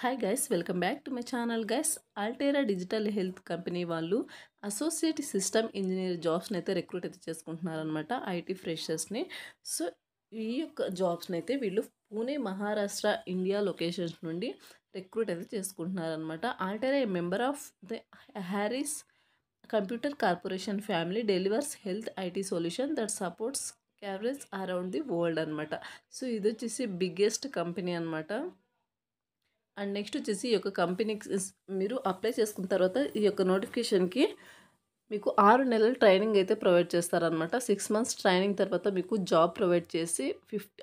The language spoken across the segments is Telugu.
Hi guys, welcome back to my channel guys. Altera Digital Health company వాళ్ళు అసోసియేట్ సిస్టమ్ ఇంజనీర్ జాబ్స్ని అయితే రిక్రూట్ అయితే చేసుకుంటున్నారనమాట, ఐటీ ఫ్రెషర్స్ని. సో ఈ యొక్క జాబ్స్ని అయితే వీళ్ళు పూణే, మహారాష్ట్ర, ఇండియా లొకేషన్స్ నుండి రిక్రూట్ అయితే చేసుకుంటున్నారనమాట. Altera a member of the Harris Computer Corporation family delivers health IT solution that supports coverage around the world అనమాట. సో ఇది వచ్చేసి బిగ్గెస్ట్ కంపెనీ అనమాట. అండ్ నెక్స్ట్ వచ్చేసి ఈ యొక్క కంపెనీకి మీరు అప్లై చేసుకున్న తర్వాత ఈ యొక్క నోటిఫికేషన్కి మీకు 6 నెలల ట్రైనింగ్ అయితే ప్రొవైడ్ చేస్తారనమాట. 6 మంత్స్ ట్రైనింగ్ తర్వాత మీకు జాబ్ ప్రొవైడ్ చేసి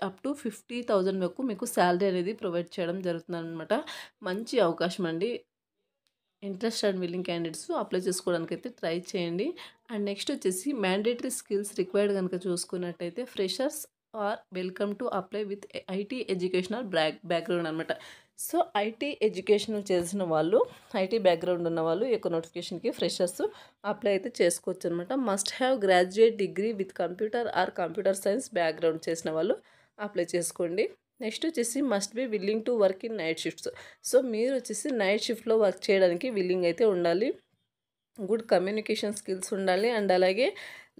అప్ టు 50,000 వరకు మీకు శాలరీ అనేది ప్రొవైడ్ చేయడం జరుగుతుందన్నమాట. మంచి అవకాశం అండి. Interest and willing candidates apply చేసుకోవడానికి అయితే ట్రై చేయండి. అండ్ నెక్స్ట్ వచ్చేసి మ్యాండేటరీ స్కిల్స్ రిక్వైర్డ్ కనుక చూసుకున్నట్టయితే freshers are welcome to apply with IT educational background అనమాట. సో ఐటీ ఎడ్యుకేషన్ చేసిన వాళ్ళు, ఐటీ బ్యాక్గ్రౌండ్ ఉన్న వాళ్ళు ఈ యొక్క నోటిఫికేషన్కి ఫ్రెషర్స్ అప్లై అయితే చేసుకోవచ్చు అనమాట. Must have graduate degree with computer or computer science background చేసిన వాళ్ళు అప్లై చేసుకోండి. నెక్స్ట్ వచ్చేసి must be willing to work in night shifts. So మీరు వచ్చేసి నైట్ షిఫ్ట్లో వర్క్ చేయడానికి విల్లింగ్ అయితే ఉండాలి. గుడ్ కమ్యూనికేషన్ స్కిల్స్ ఉండాలి. అండ్ అలాగే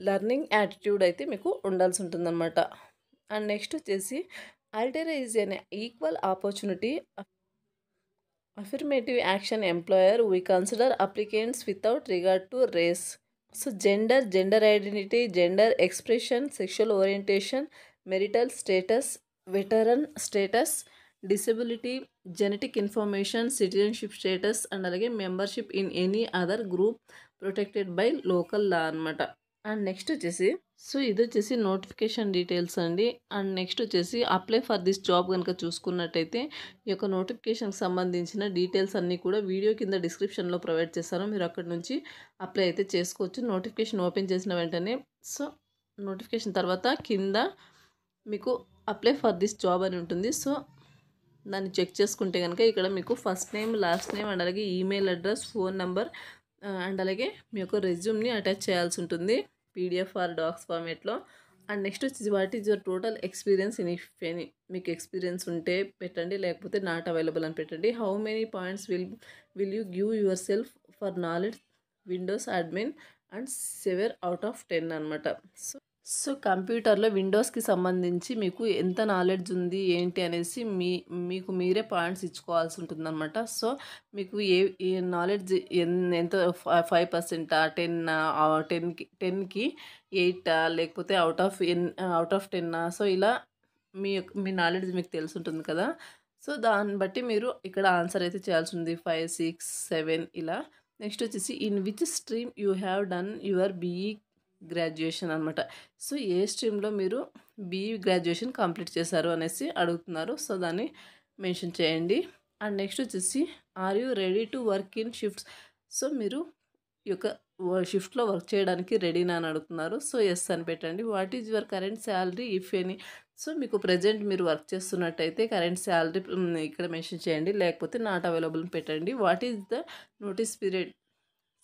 లెర్నింగ్ యాటిట్యూడ్ అయితే మీకు ఉండాల్సి ఉంటుందన్నమాట. అండ్ నెక్స్ట్ వచ్చేసి Altera is an equal opportunity affirmative action employer. We consider applicants without regard to race, so gender identity, gender expression, sexual orientation, marital status, veteran status, disability, genetic information, citizenship status, and అలాగే membership in any other group protected by local law అనమాట. అండ్ నెక్స్ట్ వచ్చేసి సో ఇది వచ్చేసి నోటిఫికేషన్ డీటెయిల్స్ అండి. అండ్ నెక్స్ట్ వచ్చేసి అప్లై ఫర్ దిస్ జాబ్ కనుక చూసుకున్నట్టయితే ఈ యొక్క నోటిఫికేషన్కి సంబంధించిన డీటెయిల్స్ అన్నీ కూడా వీడియో కింద డిస్క్రిప్షన్లో ప్రొవైడ్ చేస్తాను. మీరు అక్కడ నుంచి అప్లై అయితే చేసుకోవచ్చు. నోటిఫికేషన్ ఓపెన్ చేసిన వెంటనే సో నోటిఫికేషన్ తర్వాత కింద మీకు అప్లై ఫర్ దిస్ జాబ్ అని ఉంటుంది. సో దాన్ని చెక్ చేసుకుంటే కనుక ఇక్కడ మీకు first name, last name, and అలాగే email address, phone number, and అలాగే మీ యొక్క రెజ్యూమ్ని అటాచ్ చేయాల్సి ఉంటుంది పీడిఎఫ్ ఆర్ డాక్స్ ఫార్మేట్లో. అండ్ నెక్స్ట్ వచ్చి what is your total experience in if any. మీకు ఎక్స్పీరియన్స్ ఉంటే పెట్టండి, లేకపోతే నాట్ అవైలబుల్ అని పెట్టండి. How many points will you give yourself for knowledge Windows admin and 7 out of 10 అనమాట. సో కంప్యూటర్లో విండోస్కి సంబంధించి మీకు ఎంత నాలెడ్జ్ ఉంది ఏంటి అనేసి మీకు మీరే పాయింట్స్ ఇచ్చుకోవాల్సి ఉంటుంది అనమాట. సో మీకు ఏ నాలెడ్జ్ ఎంత 5%, 10కి 8, లేకపోతే అవుట్ ఆఫ్ 10. సో ఇలా మీ నాలెడ్జ్ మీకు తెలిసి ఉంటుంది కదా. సో దాన్ని బట్టి మీరు ఇక్కడ ఆన్సర్ అయితే చేయాల్సి ఉంది. 5, 6, 7 ఇలా. నెక్స్ట్ వచ్చేసి in which stream you have done your BE graduation అనమాట. సో ఏ స్ట్రీమ్లో మీరు బీఈ గ్రాడ్యుయేషన్ కంప్లీట్ చేశారు అనేసి అడుగుతున్నారు. సో దాన్ని మెన్షన్ చేయండి. అండ్ నెక్స్ట్ వచ్చేసి are you ready to work in shifts. So మీరు ఈ యొక్క షిఫ్ట్లో వర్క్ చేయడానికి రెడీనా అని అడుగుతున్నారు. సో ఎస్ అని పెట్టండి. What is your current salary if any. So మీకు ప్రజెంట్ మీరు వర్క్ చేస్తున్నట్టయితే కరెంట్ శాలరీ ఇక్కడ మెన్షన్ చేయండి, లేకపోతే నాట్ అవైలబుల్ పెట్టండి. What is the notice period.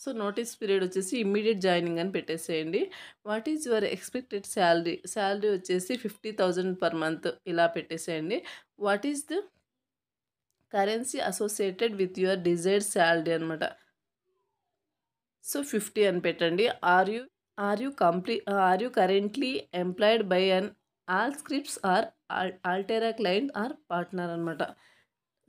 So notice period వచ్చేసి ఇమ్మీడియట్ జాయినింగ్ అని పెట్టేసేయండి. What is your expected salary వచ్చేసి 50,000 per month ఇలా పెట్టేసేయండి. What is the currency associated with your desired salary అనమాట. సో 50 అని పెట్టండి. Are you currently employed by an all scripts or Altera client or partner అనమాట.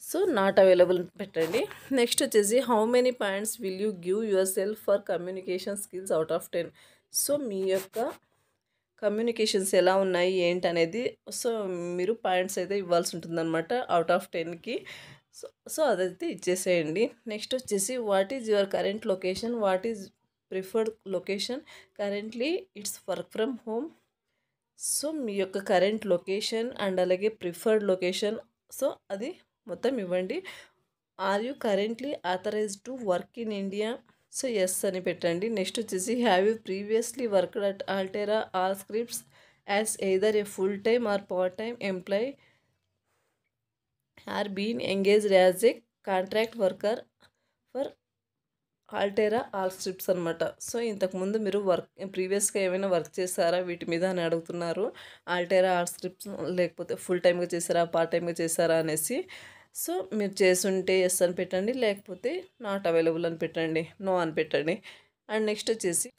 సో నాట్ అవైలబుల్ పెట్టండి. నెక్స్ట్ వచ్చేసి how many points will you give yourself for communication skills out of 10. So మీ యొక్క కమ్యూనికేషన్స్ ఎలా ఉన్నాయి ఏంటి అనేది సో మీరు పాయింట్స్ అయితే ఇవ్వాల్సి ఉంటుందన్నమాట అవుట్ ఆఫ్ 10కి. సో అదైతే ఇచ్చేసేయండి. నెక్స్ట్ వచ్చేసి what is your current location, what is preferred location. Currently it's work from home. So మీ యొక్క కరెంట్ లొకేషన్ అండ్ అలాగే ప్రిఫర్డ్ లొకేషన్ సో అది మొత్తం ఇవ్వండి. Are you currently authorised to work in India. So yes అని పెట్టండి. నెక్స్ట్ వచ్చేసి have you previously worked at Altera Allscripts as either a full time or part time employee or been engaged as a contract worker for ఆల్టేరా all scripts అనమాట. సో ఇంతకుముందు మీరు ప్రీవియస్గా ఏమైనా వర్క్ చేస్తారా వీటి మీద అని అడుగుతున్నారు. ఆల్టేరా ఆల్ స్క్రిప్ట్స్ లేకపోతే ఫుల్ టైమ్గా చేశారా, పార్ట్ టైమ్గా చేశారా అనేసి. సో మీరు చేసుంటే ఎస్ అని పెట్టండి, లేకపోతే నాట్ అవైలబుల్ అని పెట్టండి, నో అని పెట్టండి. అండ్ నెక్స్ట్ వచ్చేసి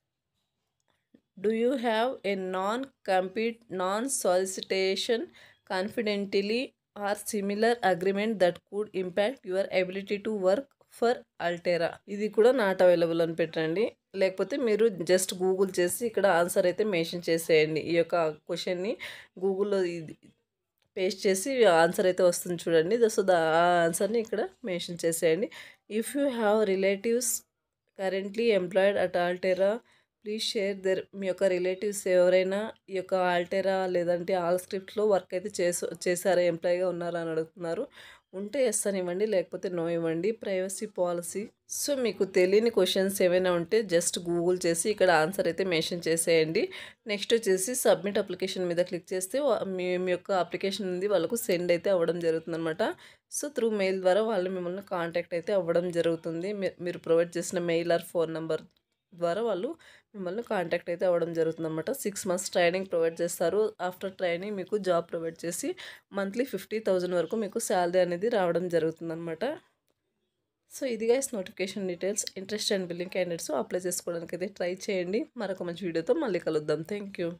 do you have a non compete non solicitation confidentially or similar agreement that could impact your ability to work for Altera. ఇది కూడా నాట్ అవైలబుల్ అని పెట్టండి, లేకపోతే మీరు జస్ట్ గూగుల్ చేసి ఇక్కడ ఆన్సర్ అయితే మెన్షన్ చేసేయండి. ఈ యొక్క క్వశ్చన్ని గూగుల్లో ఇది పేస్ట్ చేసి ఆన్సర్ అయితే వస్తుంది చూడండి. సో ఆ ఆన్సర్ని ఇక్కడ మెన్షన్ చేసేయండి. If you have relatives currently employed at Altera please share మీ యొక్క రిలేటివ్స్ ఎవరైనా ఈ యొక్క ఆల్టెరా లేదంటే ఆల్ స్క్రిప్ట్లో వర్క్ అయితే చేశారా, ఎంప్లాయీగా ఉన్నారా అని అడుగుతున్నారు. ఉంటే ఎస్ అని ఇవ్వండి, లేకపోతే నో ఇవ్వండి. Privacy policy. సో మీకు తెలియని క్వశ్చన్స్ ఏమైనా ఉంటే జస్ట్ గూగుల్ చేసి ఇక్కడ ఆన్సర్ అయితే మెన్షన్ చేసేయండి. నెక్స్ట్ వచ్చేసి సబ్మిట్ అప్లికేషన్ మీద క్లిక్ చేస్తే మీ యొక్క అప్లికేషన్ ఉంది వాళ్ళకు సెండ్ అయితే అవ్వడం జరుగుతుంది అనమాట. సో త్రూ మెయిల్ ద్వారా వాళ్ళు మిమ్మల్ని కాంటాక్ట్ అయితే అవ్వడం జరుగుతుంది. మీరు ప్రొవైడ్ చేసిన మెయిల్ ఆర్ ఫోన్ నెంబర్ ద్వారా వాళ్ళు మిమ్మల్ని కాంటాక్ట్ అయితే అవ్వడం జరుగుతుంది అనమాట. 6 months ట్రైనింగ్ ప్రొవైడ్ చేస్తారు. ఆఫ్టర్ ట్రైనింగ్ మీకు జాబ్ ప్రొవైడ్ చేసి మంత్లీ 50,000 వరకు మీకు శాలరీ అనేది రావడం జరుగుతుంది అనమాట. సో ఇది guys notification details. Interest and billing candidates apply చేసుకోవడానికి అయితే ట్రై చేయండి. మరొక మంచి వీడియోతో మళ్ళీ కలుద్దాం. Thank you.